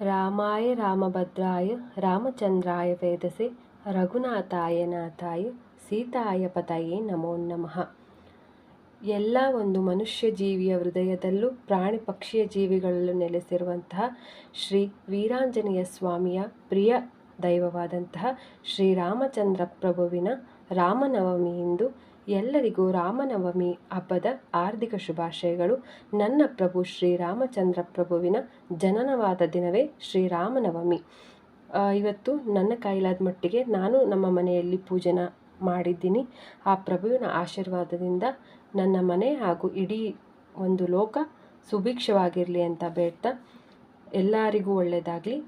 ರಾಮಾಯ ರಾಮಭದ್ರಾಯ ರಾಮಚಂದ್ರಾಯ ವೇದಸೆ ರಘುನಾಥಾಯ ನಾಥಾಯ ಸೀತಾಯ ಪತಯೇ ನಮೋ ನಮಃ. ಎಲ್ಲ ಒಂದು ಮನುಷ್ಯ ಜೀವಿಯ ಹೃದಯದಲ್ಲೂ ಪ್ರಾಣಿ ಪಕ್ಷಿಯ ಜೀವಿಗಳಲ್ಲೂ ನೆಲೆಸಿರುವಂತಹ ಶ್ರೀ ವೀರಾಂಜನೇಯ ಸ್ವಾಮಿಯ ಪ್ರಿಯ ದೈವವಾದಂತಹ ಶ್ರೀರಾಮಚಂದ್ರ ಪ್ರಭುವಿನ ರಾಮನವಮಿಯಿಂದ ಎಲ್ಲರಿಗೂ ರಾಮನವಮಿ ಹಬ್ಬದ ಹಾರ್ದಿಕ ಶುಭಾಶಯಗಳು. ನನ್ನ ಪ್ರಭು ಶ್ರೀರಾಮಚಂದ್ರ ಪ್ರಭುವಿನ ಜನನವಾದ ದಿನವೇ ಶ್ರೀರಾಮನವಮಿ. ಇವತ್ತು ನನ್ನ ಕೈಲಾದ ಮಟ್ಟಿಗೆ ನಾನು ನಮ್ಮ ಮನೆಯಲ್ಲಿ ಪೂಜೆನ ಮಾಡಿದ್ದೀನಿ. ಆ ಪ್ರಭುವಿನ ಆಶೀರ್ವಾದದಿಂದ ನನ್ನ ಮನೆ ಹಾಗೂ ಇಡೀ ಒಂದು ಲೋಕ ಸುಭಿಕ್ಷವಾಗಿರಲಿ ಅಂತ ಬೇಡ್ತಾ ಎಲ್ಲರಿಗೂ ಒಳ್ಳೆಯದಾಗಲಿ.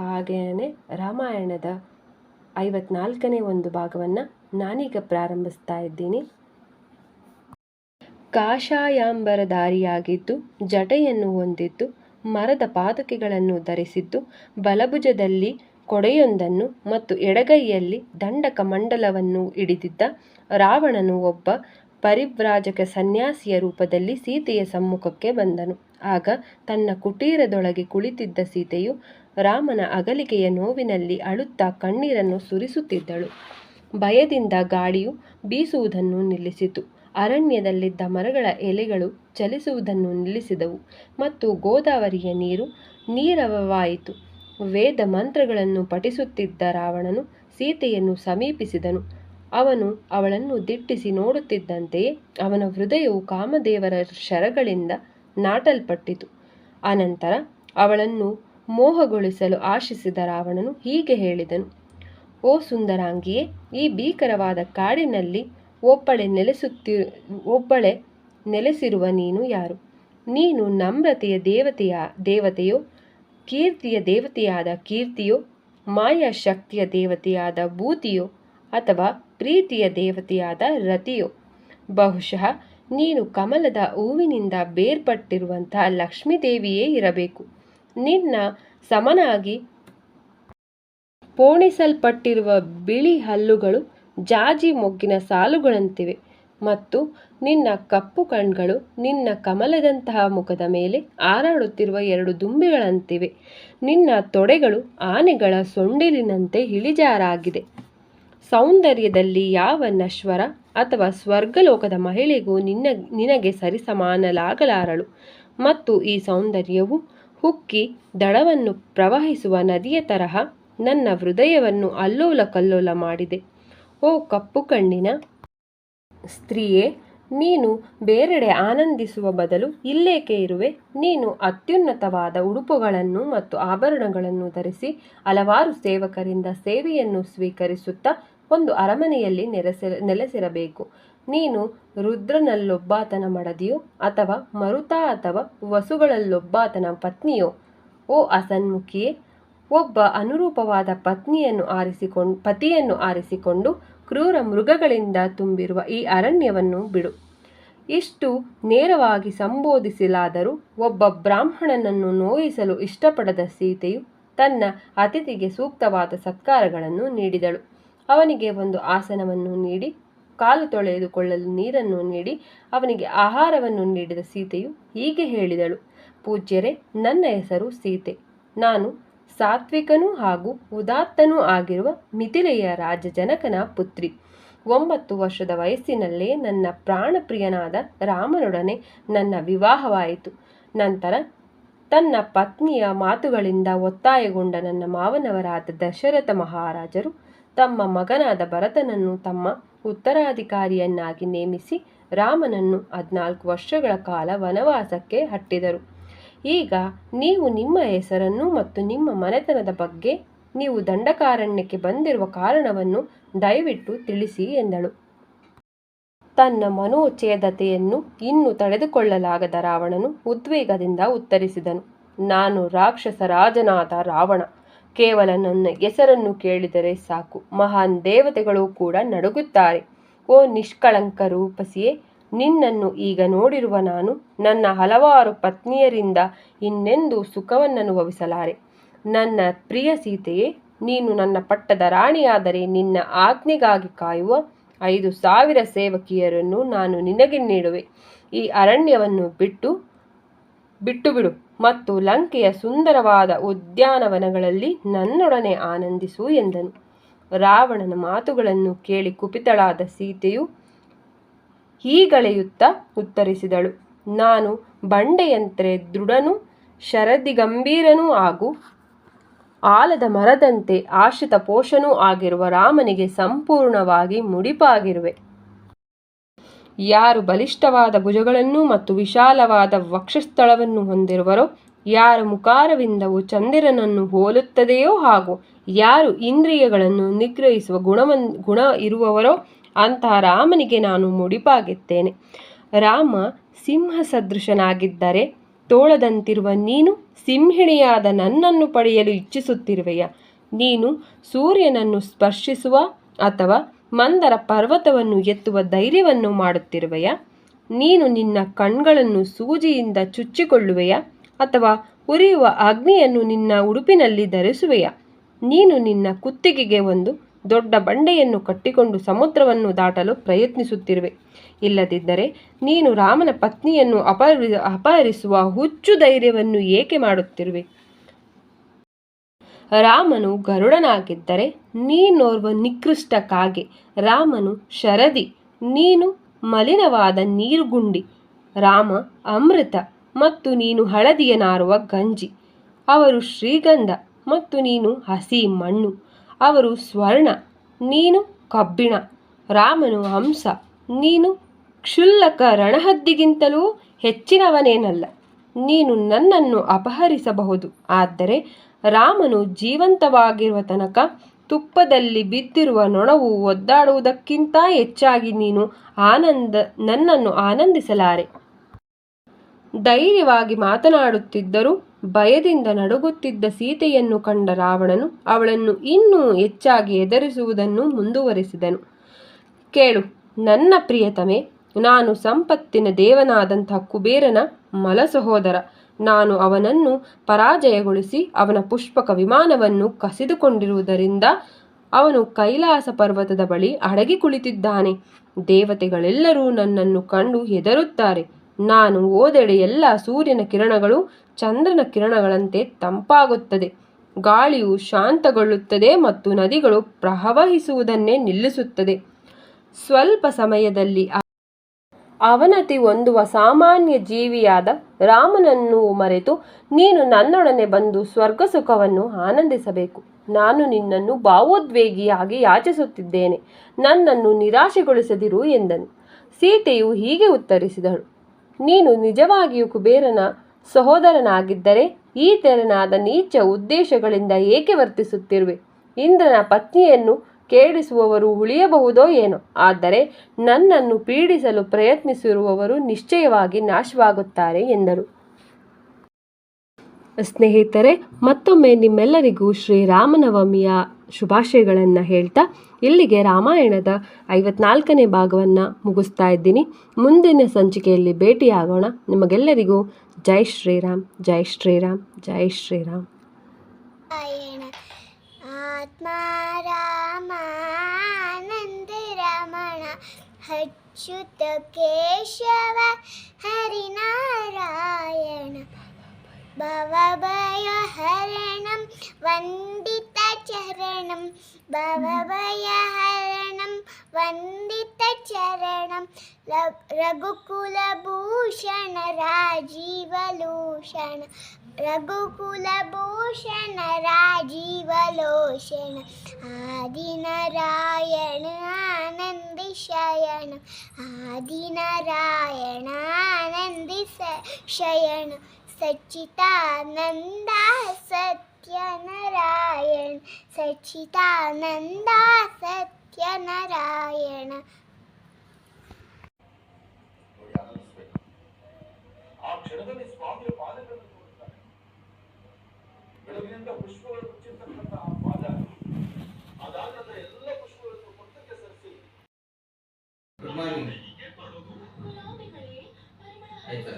ಹಾಗೆಯೇ ರಾಮಾಯಣದ 54ನೇ ಒಂದು ಭಾಗವನ್ನು ನಾನೀಗ ಪ್ರಾರಂಭಿಸ್ತಾ ಇದ್ದೀನಿ. ಕಾಷಾಯಾಂಬರಧಾರಿಯಾಗಿದ್ದು ಜಟೆಯನ್ನು ಹೊಂದಿದ್ದು ಮರದ ಪಾದಕೆಗಳನ್ನು ಧರಿಸಿದ್ದು ಬಲಭುಜದಲ್ಲಿ ಕೊಡೆಯೊಂದನ್ನು ಮತ್ತು ಎಡಗೈಯಲ್ಲಿ ದಂಡಕ ಮಂಡಲವನ್ನು ಹಿಡಿದಿದ್ದ ರಾವಣನು ಒಬ್ಬ ಪರಿವ್ರಾಜಕ ಸನ್ಯಾಸಿಯ ರೂಪದಲ್ಲಿ ಸೀತೆಯ ಸಮ್ಮುಖಕ್ಕೆ ಬಂದನು. ಆಗ ತನ್ನ ಕುಟೀರದೊಳಗೆ ಕುಳಿತಿದ್ದ ಸೀತೆಯು ರಾಮನ ಅಗಲಿಕೆಯ ನೋವಿನಲ್ಲಿ ಅಳುತ್ತಾ ಕಣ್ಣೀರನ್ನು ಸುರಿಸುತ್ತಿದ್ದಳು. ಭಯದಿಂದ ಗಾಳಿಯು ಬೀಸುವುದನ್ನು ನಿಲ್ಲಿಸಿತು. ಅರಣ್ಯದಲ್ಲಿದ್ದ ಮರಗಳ ಎಲೆಗಳು ಚಲಿಸುವುದನ್ನು ನಿಲ್ಲಿಸಿದವು ಮತ್ತು ಗೋದಾವರಿಯ ನೀರು ನೀರವವಾಯಿತು. ವೇದ ಮಂತ್ರಗಳನ್ನು ಪಠಿಸುತ್ತಿದ್ದ ರಾವಣನು ಸೀತೆಯನ್ನು ಸಮೀಪಿಸಿದನು. ಅವನು ಅವಳನ್ನು ದಿಟ್ಟಿಸಿ ನೋಡುತ್ತಿದ್ದಂತೆಯೇ ಅವನ ಹೃದಯವು ಕಾಮದೇವರ ಶರಗಳಿಂದ ನಾಟಲ್ಪಟ್ಟಿತು. ಅನಂತರ ಅವಳನ್ನು ಮೋಹಗೊಳಿಸಲು ಆಶಿಸಿದ ರಾವಣನು ಹೀಗೆ ಹೇಳಿದನು: ಓ ಸುಂದರಾಂಗಿಯೇ, ಈ ಭೀಕರವಾದ ಕಾಡಿನಲ್ಲಿ ಒಬ್ಬಳೆ ನೆಲೆಸಿರುವ ನೀನು ಯಾರು? ನೀನು ನಮ್ರತೆಯ ದೇವತೆಯೋ, ಕೀರ್ತಿಯ ದೇವತೆಯಾದ ಕೀರ್ತಿಯೋ, ಮಾಯಾ ಶಕ್ತಿಯ ದೇವತೆಯಾದ ಭೂತಿಯೋ, ಅಥವಾ ಪ್ರೀತಿಯ ದೇವತೆಯಾದ ರತಿಯೋ? ಬಹುಶಃ ನೀನು ಕಮಲದ ಹೂವಿನಿಂದ ಬೇರ್ಪಟ್ಟಿರುವಂತಹ ಲಕ್ಷ್ಮೀದೇವಿಯೇ ಇರಬೇಕು. ನಿನ್ನ ಸಮನಾಗಿ ಪೋಣಿಸಲ್ಪಟ್ಟಿರುವ ಬಿಳಿ ಹಲ್ಲುಗಳು ಜಾಜಿ ಮೊಗ್ಗಿನ ಸಾಲುಗಳಂತಿವೆ ಮತ್ತು ನಿನ್ನ ಕಪ್ಪು ಕಣ್ಗಳು ನಿನ್ನ ಕಮಲದಂತಹ ಮುಖದ ಮೇಲೆ ಹಾರಾಡುತ್ತಿರುವ 2 ದುಂಬಿಗಳಂತಿವೆ. ನಿನ್ನ ತೊಡೆಗಳು ಆನೆಗಳ ಸೊಂಡಿಲಿನಂತೆ ಇಳಿಜಾರಾಗಿದೆ. ಸೌಂದರ್ಯದಲ್ಲಿ ಯಾವ ನಶ್ವರ ಅಥವಾ ಸ್ವರ್ಗಲೋಕದ ಮಹಿಳೆಗೂ ನಿನಗೆ ಸರಿಸಮಾನಲಾಗಲಾರಳು. ಮತ್ತು ಈ ಸೌಂದರ್ಯವು ಹುಕ್ಕಿ ದಡವನ್ನು ಪ್ರವಹಿಸುವ ನದಿಯ ತರಹ ನನ್ನ ಹೃದಯವನ್ನು ಅಲ್ಲೋಲ ಕಲ್ಲೋಲ ಮಾಡಿದೆ. ಓ ಕಪ್ಪು ಕಣ್ಣಿನ ಸ್ತ್ರೀಯೇ, ನೀನು ಬೇರೆಡೆ ಆನಂದಿಸುವ ಬದಲು ಇಲ್ಲೇಕೆ ಇರುವೆ? ನೀನು ಅತ್ಯುನ್ನತವಾದ ಉಡುಪುಗಳನ್ನು ಮತ್ತು ಆಭರಣಗಳನ್ನು ಧರಿಸಿ ಹಲವಾರು ಸೇವಕರಿಂದ ಸೇವೆಯನ್ನು ಸ್ವೀಕರಿಸುತ್ತಾ ಒಂದು ಅರಮನೆಯಲ್ಲಿ ನೆಲೆಸಿರಬೇಕು. ನೀನು ರುದ್ರನಲ್ಲೊಬ್ಬಾತನ ಮಡದಿಯೋ ಅಥವಾ ಮರುತ ಅಥವಾ ವಸುಗಳಲ್ಲೊಬ್ಬಾತನ ಪತ್ನಿಯೋ? ಓ ಅಸನ್ಮುಖಿಯೇ, ಒಬ್ಬ ಅನುರೂಪವಾದ ಪತಿಯನ್ನು ಆರಿಸಿಕೊಂಡು ಕ್ರೂರ ಮೃಗಗಳಿಂದ ತುಂಬಿರುವ ಈ ಅರಣ್ಯವನ್ನು ಬಿಡು. ಇಷ್ಟು ನೇರವಾಗಿ ಸಂಬೋಧಿಸಲಾದರೂ ಒಬ್ಬ ಬ್ರಾಹ್ಮಣನನ್ನು ನೋಯಿಸಲು ಇಷ್ಟಪಡದ ಸೀತೆಯು ತನ್ನ ಅತಿಥಿಗೆ ಸೂಕ್ತವಾದ ಸತ್ಕಾರಗಳನ್ನು ನೀಡಿದಳು. ಅವನಿಗೆ ಒಂದು ಆಸನವನ್ನು ನೀಡಿ, ಕಾಲು ತೊಳೆದುಕೊಳ್ಳಲು ನೀರನ್ನು ನೀಡಿ, ಅವನಿಗೆ ಆಹಾರವನ್ನು ನೀಡಿದ ಸೀತೆಯು ಹೀಗೆ ಹೇಳಿದಳು: ಪೂಜ್ಯರೇ, ನನ್ನ ಹೆಸರು ಸೀತೆ. ನಾನು ಸಾತ್ವಿಕನೂ ಹಾಗೂ ಉದಾತ್ತನೂ ಆಗಿರುವ ಮಿಥಿಲೆಯ ರಾಜ ಜನಕನ ಪುತ್ರಿ. 9 ವರ್ಷದ ವಯಸ್ಸಿನಲ್ಲೇ ನನ್ನ ಪ್ರಾಣಪ್ರಿಯನಾದ ರಾಮನೊಡನೆ ನನ್ನ ವಿವಾಹವಾಯಿತು. ನಂತರ ತನ್ನ ಪತ್ನಿಯ ಮಾತುಗಳಿಂದ ಒತ್ತಾಯಗೊಂಡ ನನ್ನ ಮಾವನವರಾದ ದಶರಥ ಮಹಾರಾಜರು ತಮ್ಮ ಮಗನಾದ ಭರತನನ್ನು ತಮ್ಮ ಉತ್ತರಾಧಿಕಾರಿಯನ್ನಾಗಿ ನೇಮಿಸಿ ರಾಮನನ್ನು 14 ವರ್ಷಗಳ ಕಾಲ ವನವಾಸಕ್ಕೆ ಅಟ್ಟಿದರು. ಈಗ ನೀವು ನಿಮ್ಮ ಹೆಸರನ್ನು ಮತ್ತು ನಿಮ್ಮ ಮನೆತನದ ಬಗ್ಗೆ, ನೀವು ದಂಡಕಾರಣ್ಯಕ್ಕೆ ಬಂದಿರುವ ಕಾರಣವನ್ನು ದಯವಿಟ್ಟು ತಿಳಿಸಿ ಎಂದಳು. ತನ್ನ ಮನೋಚೇದತೆಯನ್ನು ಇನ್ನೂ ತಡೆದುಕೊಳ್ಳಲಾಗದ ರಾವಣನು ಉದ್ವೇಗದಿಂದ ಉತ್ತರಿಸಿದನು: ನಾನು ರಾಕ್ಷಸ ರಾಜನಾದ ರಾವಣ. ಕೇವಲ ನನ್ನ ಹೆಸರನ್ನು ಕೇಳಿದರೆ ಸಾಕು, ಮಹಾನ್ ದೇವತೆಗಳು ಕೂಡ ನಡುಗುತ್ತಾರೆ. ಓ ನಿಷ್ಕಳಂಕ ರೂಪಸಿಯೇ, ನಿನ್ನನ್ನು ಈಗ ನೋಡಿರುವ ನಾನು ನನ್ನ ಹಲವಾರು ಪತ್ನಿಯರಿಂದ ಇನ್ನೆಂದೂ ಸುಖವನ್ನನುಭವಿಸಲಾರೆ. ನನ್ನ ಪ್ರಿಯ ಸೀತೆಯೇ, ನೀನು ನನ್ನ ಪಟ್ಟದ ರಾಣಿಯಾದರೆ ನಿನ್ನ ಆಜ್ಞೆಗಾಗಿ ಕಾಯುವ 5,000 ಸೇವಕಿಯರನ್ನು ನಾನು ನಿನಗೆ ನೀಡುವೆ. ಈ ಅರಣ್ಯವನ್ನು ಬಿಟ್ಟು ಬಿಟ್ಟು ಬಿಡು ಮತ್ತು ಲಂಕೆಯ ಸುಂದರವಾದ ಉದ್ಯಾನವನಗಳಲ್ಲಿ ನನ್ನೊಡನೆ ಆನಂದಿಸು ಎಂದನು. ರಾವಣನ ಮಾತುಗಳನ್ನು ಕೇಳಿ ಕುಪಿತಳಾದ ಸೀತೆಯು ಹೀಗಳೆಯುತ್ತಾ ಉತ್ತರಿಸಿದಳು. ನಾನು ಬಂಡೆಯಂತೆ ದೃಢನೂ ಶರದಿಗಂಭೀರನೂ ಹಾಗೂ ಆಲದ ಮರದಂತೆ ಆಶ್ರಿತ ಪೋಷನೂ ಆಗಿರುವ ರಾಮನಿಗೆ ಸಂಪೂರ್ಣವಾಗಿ ಮುಡಿಪಾಗಿರುವೆ. ಯಾರು ಬಲಿಷ್ಠವಾದ ಭುಜಗಳನ್ನು ಮತ್ತು ವಿಶಾಲವಾದ ವಕ್ಷಸ್ಥಳವನ್ನು ಹೊಂದಿರುವರೋ, ಯಾರ ಮುಖಾರವಿಂದವು ಚಂದಿರನನ್ನು ಹೋಲುತ್ತದೆಯೋ ಹಾಗೂ ಯಾರು ಇಂದ್ರಿಯಗಳನ್ನು ನಿಗ್ರಹಿಸುವ ಗುಣ ಇರುವವರೋ ಅಂತಹ ರಾಮನಿಗೆ ನಾನು ಮುಡಿಪಾಗಿದ್ದೇನೆ. ರಾಮ ಸಿಂಹ ಸದೃಶನಾಗಿದ್ದರೆ ತೋಳದಂತಿರುವ ನೀನು ಸಿಂಹಿಣಿಯಾದ ನನ್ನನ್ನು ಪಡೆಯಲು ಇಚ್ಛಿಸುತ್ತಿರುವೆಯ? ನೀನು ಸೂರ್ಯನನ್ನು ಸ್ಪರ್ಶಿಸುವ ಅಥವಾ ಮಂದರ ಪರ್ವತವನ್ನು ಎತ್ತುವ ಧೈರ್ಯವನ್ನು ಮಾಡುತ್ತಿರುವೆಯ? ನೀನು ನಿನ್ನ ಕಣ್ಗಳನ್ನು ಸೂಜಿಯಿಂದ ಚುಚ್ಚಿಕೊಳ್ಳುವೆಯ ಅಥವಾ ಉರಿಯುವ ಅಗ್ನಿಯನ್ನು ನಿನ್ನ ಉಡುಪಿನಲ್ಲಿ ಧರಿಸುವೆಯ? ನೀನು ನಿನ್ನ ಕುತ್ತಿಗೆಗೆ ಒಂದು ದೊಡ್ಡ ಬಂಡೆಯನ್ನು ಕಟ್ಟಿಕೊಂಡು ಸಮುದ್ರವನ್ನು ದಾಟಲು ಪ್ರಯತ್ನಿಸುತ್ತಿರುವೆ. ಇಲ್ಲದಿದ್ದರೆ ನೀನು ರಾಮನ ಪತ್ನಿಯನ್ನು ಅಪಹರಿಸುವ ಹುಚ್ಚು ಧೈರ್ಯವನ್ನು ಏಕೆ ಮಾಡುತ್ತಿರುವೆ? ರಾಮನು ಗರುಡನಾಗಿದ್ದರೆ ನೀನೋರ್ವ ನಿಕೃಷ್ಟ ಕಾಗೆ. ರಾಮನು ಶರದಿ, ನೀನು ಮಲಿನವಾದ ನೀರುಗುಂಡಿ. ರಾಮ ಅಮೃತ ಮತ್ತು ನೀನು ಹಳದಿಯ ನಾರುವ ಗಂಜಿ. ಅವರು ಶ್ರೀಗಂಧ ಮತ್ತು ನೀನು ಹಸಿ ಮಣ್ಣು. ಅವರು ಸ್ವರ್ಣ, ನೀನು ಕಬ್ಬಿಣ. ರಾಮನು ಹಂಸ, ನೀನು ಕ್ಷುಲ್ಲಕ ರಣಹದ್ದಿಗಿಂತಲೂ ಹೆಚ್ಚಿನವನೇನಲ್ಲ. ನೀನು ನನ್ನನ್ನು ಅಪಹರಿಸಬಹುದು, ಆದರೆ ರಾಮನು ಜೀವಂತವಾಗಿರುವ ತನಕ ತುಪ್ಪದಲ್ಲಿ ಬಿದ್ದಿರುವ ನೊಣವು ಒದ್ದಾಡುವುದಕ್ಕಿಂತ ಹೆಚ್ಚಾಗಿ ನೀನು ನನ್ನನ್ನು ಆನಂದಿಸಲಾರೆ. ಧೈರ್ಯವಾಗಿ ಮಾತನಾಡುತ್ತಿದ್ದರೂ ಭಯದಿಂದ ನಡುಗುತ್ತಿದ್ದ ಸೀತೆಯನ್ನು ಕಂಡ ರಾವಣನು ಅವಳನ್ನು ಇನ್ನೂ ಹೆಚ್ಚಾಗಿ ಹೆದರಿಸುವುದನ್ನು ಮುಂದುವರಿಸಿದನು. ಕೇಳು ನನ್ನ ಪ್ರಿಯತಮೆ, ನಾನು ಸಂಪತ್ತಿನ ದೇವನಾದಂತಹ ಕುಬೇರನ ಮಲಸಹೋದರ. ನಾನು ಅವನನ್ನು ಪರಾಜಯಗೊಳಿಸಿ ಅವನ ಪುಷ್ಪಕ ವಿಮಾನವನ್ನು ಕಸಿದುಕೊಂಡಿರುವುದರಿಂದ ಅವನು ಕೈಲಾಸ ಪರ್ವತದ ಬಳಿ ಅಡಗಿ ಕುಳಿತಿದ್ದಾನೆ. ದೇವತೆಗಳೆಲ್ಲರೂ ನನ್ನನ್ನು ಕಂಡು ಹೆದರುತ್ತಾರೆ. ನಾನು ಹೋದೆಡೆ ಎಲ್ಲ ಸೂರ್ಯನ ಕಿರಣಗಳು ಚಂದ್ರನ ಕಿರಣಗಳಂತೆ ತಂಪಾಗುತ್ತದೆ. ಗಾಳಿಯು ಶಾಂತಗೊಳ್ಳುತ್ತದೆ ಮತ್ತು ನದಿಗಳು ಪ್ರವಹಿಸುವುದನ್ನೇ ನಿಲ್ಲಿಸುತ್ತದೆ. ಸ್ವಲ್ಪ ಸಮಯದಲ್ಲಿ ಅವನತಿ ಹೊಂದುವ ಸಾಮಾನ್ಯ ಜೀವಿಯಾದ ರಾಮನನ್ನು ಮರೆತು ನೀನು ನನ್ನೊಡನೆ ಬಂದು ಸ್ವರ್ಗ ಸುಖವನ್ನು ಆನಂದಿಸಬೇಕು. ನಾನು ನಿನ್ನನ್ನು ಭಾವೋದ್ವೇಗಿಯಾಗಿ ಯಾಚಿಸುತ್ತಿದ್ದೇನೆ. ನನ್ನನ್ನು ನಿರಾಶೆಗೊಳಿಸದಿರು ಎಂದನು. ಸೀತೆಯು ಹೀಗೆ ಉತ್ತರಿಸಿದಳು. ನೀನು ನಿಜವಾಗಿಯೂ ಕುಬೇರನ ಸಹೋದರನಾಗಿದ್ದರೆ ಈ ತೆರನಾದ ನೀಚ ಉದ್ದೇಶಗಳಿಂದ ಏಕೆ ವರ್ತಿಸುತ್ತಿರುವೆ? ಇಂದ್ರನ ಪತ್ನಿಯನ್ನು ಕೇಳಿಸುವವರು ಉಳಿಯಬಹುದೋ ಏನೋ, ಆದರೆ ನನ್ನನ್ನು ಪೀಡಿಸಲು ಪ್ರಯತ್ನಿಸಿರುವವರು ನಿಶ್ಚಯವಾಗಿ ನಾಶವಾಗುತ್ತಾರೆ ಎಂದರು. ಸ್ನೇಹಿತರೆ, ಮತ್ತೊಮ್ಮೆ ನಿಮ್ಮೆಲ್ಲರಿಗೂ ಶ್ರೀರಾಮನವಮಿಯ ಶುಭಾಶಯಗಳನ್ನು ಹೇಳ್ತಾ ಇಲ್ಲಿಗೆ ರಾಮಾಯಣದ 54ನೇ ಭಾಗವನ್ನು ಮುಗಿಸ್ತಾ ಇದ್ದೀನಿ. ಮುಂದಿನ ಸಂಚಿಕೆಯಲ್ಲಿ ಭೇಟಿಯಾಗೋಣ. ನಿಮಗೆಲ್ಲರಿಗೂ ಜೈ ಶ್ರೀರಾಮ್, ಜೈ ಶ್ರೀರಾಮ್, ಜೈ ಶ್ರೀರಾಮ್. ಅಚ್ಯುತ ಕೇಶವ ಹರಿನಾರಾಯಣ ಭವಭಯ ಹರಣಂ ವಂದಿತ ಚರಣಂ ಭವಭಯ ಹರಣಂ ವಂದಿತ ಚರಣಂ ರಘುಕುಲಭೂಷಣ ರಾಜೀವಲೋಷಣ ರಘುಕುಲಭೂಷಣ ರಾಜೀವಲೋಷಣ ಆದಿನಾರಾಯಣ ಆನಂದಿ ಶಯನ ಆದಿನಾರಾಯಣ ಆನಂದಿ ಶಯನ ಸಚ್ಚಿದಾನಂದ ಸತ್ಯನಾರಾಯಣ ಸಚ್ಚಿದಾನಂದ ಸತ್ಯನಾರಾಯಣ. ಆ ಕ್ಷಣದಲ್ಲಿ ಸ್ವಾಮಿಯ ಪಾದಗಳನ್ನು ತೋರುತ್ತಾರೆ. ಬೆಳಗಿನಿಂದ ಪುಷ್ಪಗಳು ಮುಚ್ಚಿರ್ತಕ್ಕಂಥ ಆ ಪಾದ, ಅದಾದ ನಂತರ ಎಲ್ಲ ಪುಷ್ಪಗಳನ್ನು ಪಕ್ಕಕ್ಕೆ ಸರಿಸಿ ಗುಡ್ ಮಾರ್ನಿಂಗ್ ಆಯ್ತಾ